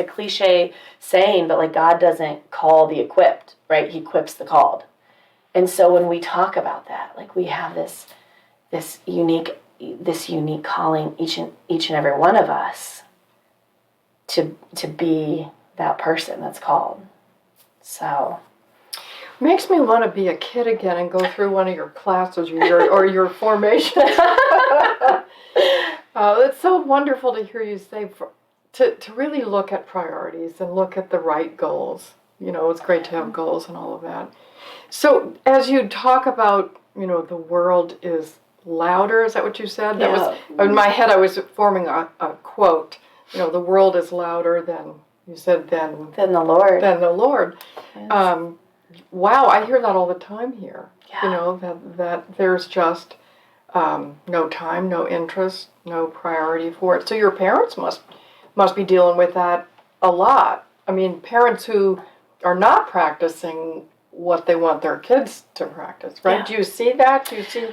a cliche saying, but like God doesn't call the equipped, right? He equips the called. And so when we talk about that, like we have this unique calling, each and every one of us, to be that person that's called. So makes me want to be a kid again and go through one of your classes or your formation. It's so wonderful to hear you say to really look at priorities and look at the right goals. It's great to have goals and all of that. So as you talk about, the world is louder, is that what you said? Yeah. That was in my head. I was forming a quote. The world is louder than you said than the Lord. Than the Lord. Yes. Wow, I hear that all the time here. Yeah. That there's just no time, no interest, no priority for it. So your parents must be dealing with that a lot. I mean, parents who are not practicing what they want their kids to practice, right? Yeah. Do you see that? Do you see?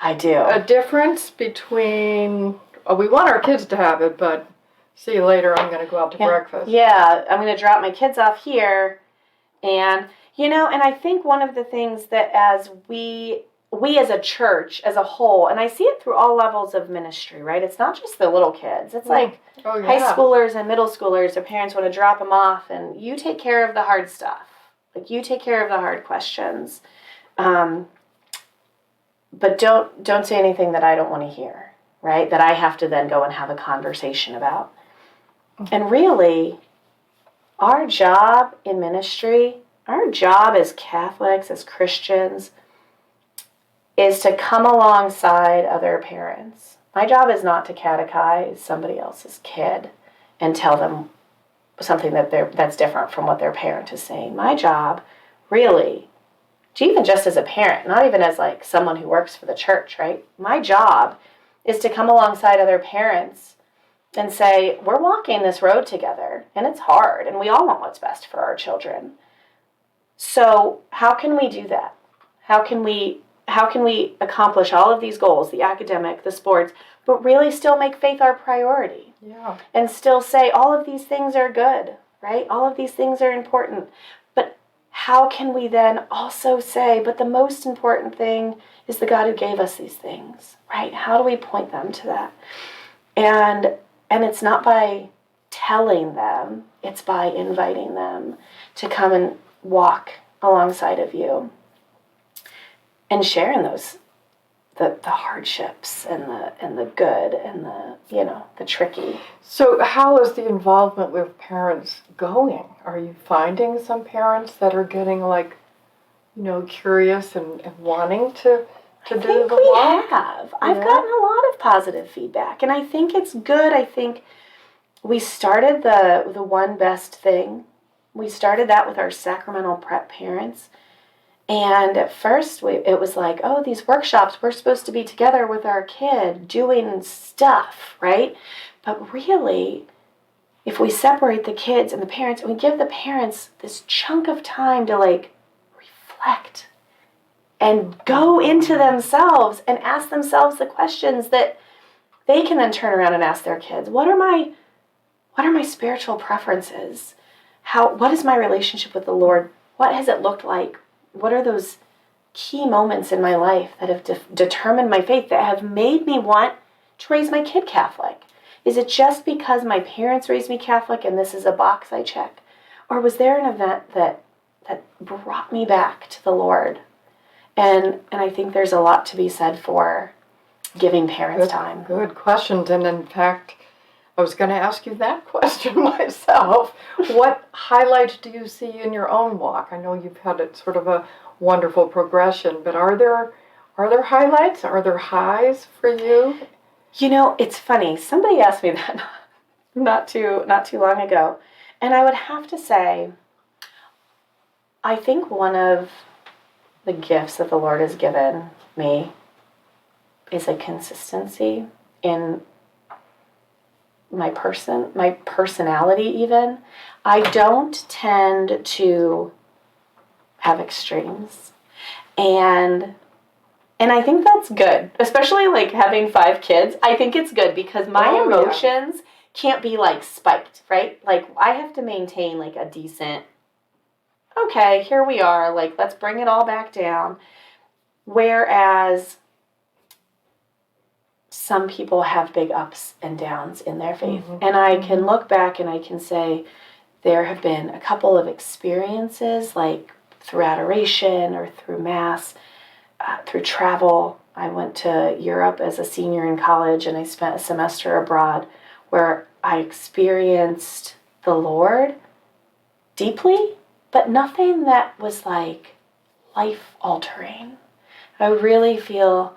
I do. A difference between, we want our kids to have it, but see you later, I'm going to go out to breakfast. Yeah, I'm going to drop my kids off here. And, and I think one of the things that as we as a church, as a whole, and I see it through all levels of ministry, right? It's not just the little kids. It's like high schoolers and middle schoolers. Their parents want to drop them off, and you take care of the hard stuff. Like, you take care of the hard questions. But don't say anything that I don't want to hear, right? That I have to then go and have a conversation about. And really, our job in ministry, our job as Catholics, as Christians, is to come alongside other parents. My job is not to catechize somebody else's kid and tell them something that's different from what their parent is saying. My job, really, even just as a parent, not even as like someone who works for the church, right? My job is to come alongside other parents and say, we're walking this road together, and it's hard, and we all want what's best for our children. So how can we do that? How can we accomplish all of these goals, the academic, the sports, but really still make faith our priority? Yeah. And still say all of these things are good, right? All of these things are important. But how can we then also say, but the most important thing is the God who gave us these things, right? How do we point them to that? And it's not by telling them, it's by inviting them to come and walk alongside of you and sharing those, the hardships and the good and the tricky. So how is the involvement with parents going? Are you finding some parents that are getting curious and wanting to do the walk? Have. Yeah. I've gotten a lot of positive feedback, and I think it's good. I think we started the one best thing. We started that with our sacramental prep parents. And at first, it was like, oh, these workshops, we're supposed to be together with our kid doing stuff, right? But really, if we separate the kids and the parents, and we give the parents this chunk of time to reflect and go into themselves and ask themselves the questions that they can then turn around and ask their kids. What are my spiritual preferences? What is my relationship with the Lord? What has it looked like? What are those key moments in my life that have determined my faith, that have made me want to raise my kid Catholic? Is it just because my parents raised me Catholic and this is a box I check? Or was there an event that brought me back to the Lord? And I think there's a lot to be said for giving parents time. Good questions. And in fact, I was going to ask you that question myself. What highlights do you see in your own walk? I know you've had a sort of a wonderful progression, but are there highlights? Are there highs for you? It's funny. Somebody asked me that not too long ago, and I would have to say, I think one of the gifts that the Lord has given me is a consistency in my personality even. I don't tend to have extremes. And I think that's good, especially having 5 kids. I think it's good because my emotions can't be like spiked, right? Like I have to maintain like a decent, okay, here we are, like let's bring it all back down. Whereas some people have big ups and downs in their faith. And I can look back and I can say there have been a couple of experiences, like through adoration or through Mass, through travel. I went to Europe as a senior in college and I spent a semester abroad where I experienced the Lord deeply, but nothing that was like life altering. I really feel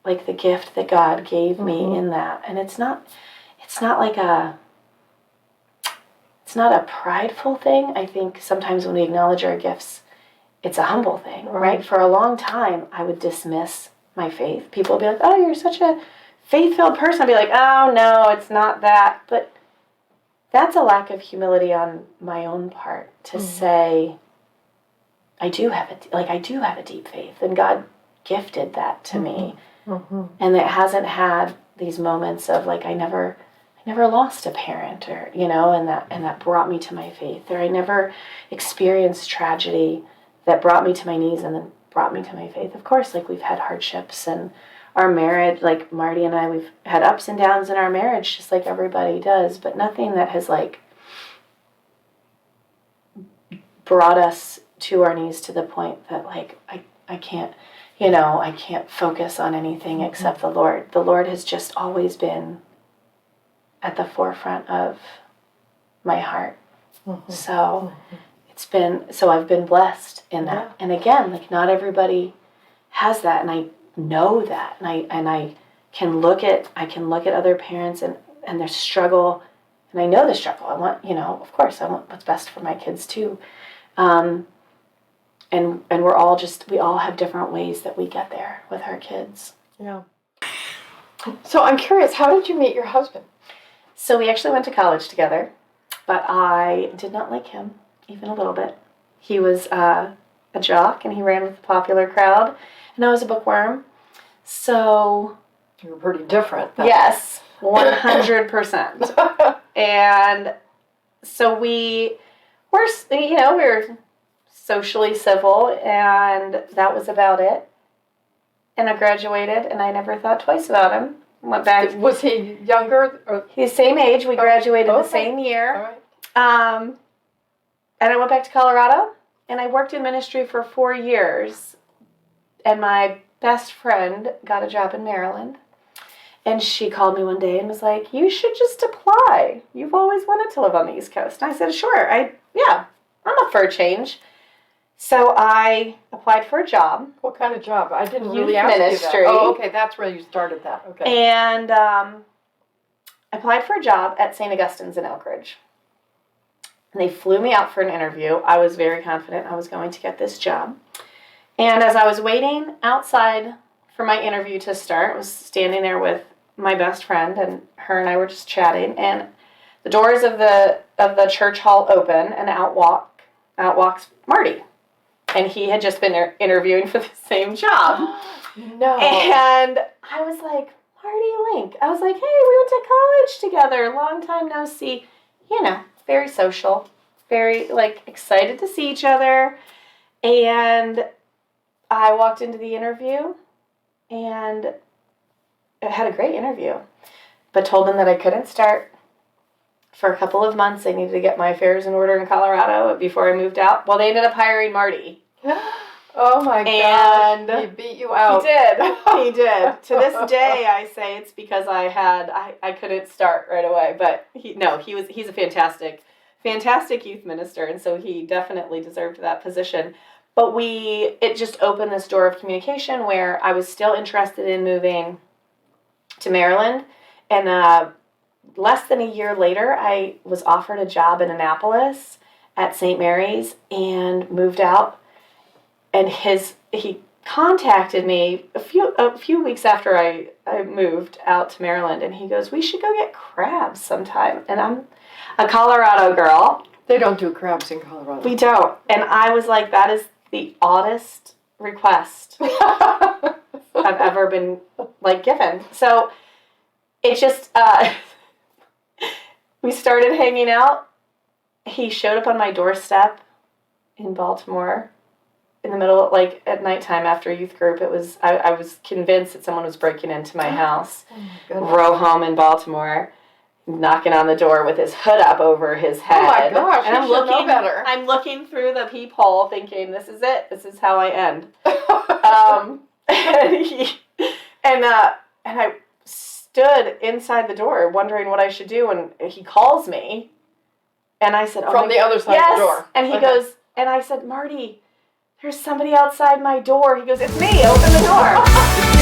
like the gift that God gave me in that. And it's not like it's not a prideful thing. I think sometimes when we acknowledge our gifts, it's a humble thing, right? For a long time, I would dismiss my faith. People would be like, oh, you're such a faith-filled person. I'd be like, oh, no, it's not that. But that's a lack of humility on my own part to say, I do have a deep faith, and God gifted that to me. And it hasn't had these moments of like, I never lost a parent, or, and that brought me to my faith, or I never experienced tragedy that brought me to my knees and then brought me to my faith. Of course, like we've had hardships and our marriage, like Marty and I, we've had ups and downs in our marriage, just like everybody does, but nothing that has like brought us to our knees to the point that like I can't, I can't focus on anything except the Lord. The Lord has just always been at the forefront of my heart. So I've been blessed in that. And again, like not everybody has that, and I know that, and I can look at other parents and their struggle, and I know the struggle. I want, of course, I want what's best for my kids too. And we all have different ways that we get there with our kids. Yeah. So I'm curious, how did you meet your husband? So we actually went to college together, but I did not like him even a little bit. He was a jock, and he ran with the popular crowd, and I was a bookworm. So you were pretty different. Yes, 100%. And so we were socially civil, and that was about it. And I graduated, and I never thought twice about him. Went back. Was he younger? Or? He's the same age. We graduated the same year. All right. And I went back to Colorado, and I worked in ministry for 4 years. And my best friend got a job in Maryland. And she called me one day and was like, you should just apply. You've always wanted to live on the East Coast. And I said, sure. I'm up for a change. So I applied for a job. What kind of job? I didn't Youth really ask ministry. you that. Oh, okay. That's where you started that. Okay. And I applied for a job at St. Augustine's in Elkridge. And they flew me out for an interview. I was very confident I was going to get this job. And as I was waiting outside for my interview to start, I was standing there with my best friend, and her and I were just chatting. And the doors of the church hall open, and out walks Marty. And he had just been interviewing for the same job. No. And I was like, Marty Link. I was like, hey, we went to college together. Long time no see. Very social. Very, excited to see each other. And I walked into the interview, and I had a great interview. But told them that I couldn't start for a couple of months. I needed to get my affairs in order in Colorado before I moved out. Well, they ended up hiring Marty. Oh my gosh, he beat you out. He did. To this day, I say it's because I couldn't start right away. But he's a fantastic youth minister, and so he definitely deserved that position. But it just opened this door of communication where I was still interested in moving to Maryland, and less than a year later, I was offered a job in Annapolis at St. Mary's and moved out. And he contacted me a few weeks after I moved out to Maryland, and he goes, we should go get crabs sometime. And I'm a Colorado girl. They don't do crabs in Colorado. We don't. And I was like, that is the oddest request I've ever been given. So it just we started hanging out. He showed up on my doorstep in Baltimore in the middle, like at nighttime after a youth group. It was, I was convinced that someone was breaking into my house. Oh my goodness. Row home in Baltimore, knocking on the door with his hood up over his head. Oh my gosh, and you should know better. I'm looking through the peephole thinking, this is it. This is how I end. And I stood inside the door wondering what I should do, and he calls me, and I said, oh, From the other side of the door. And he goes, and I said, Marty, there's somebody outside my door. He goes, it's me, open the door.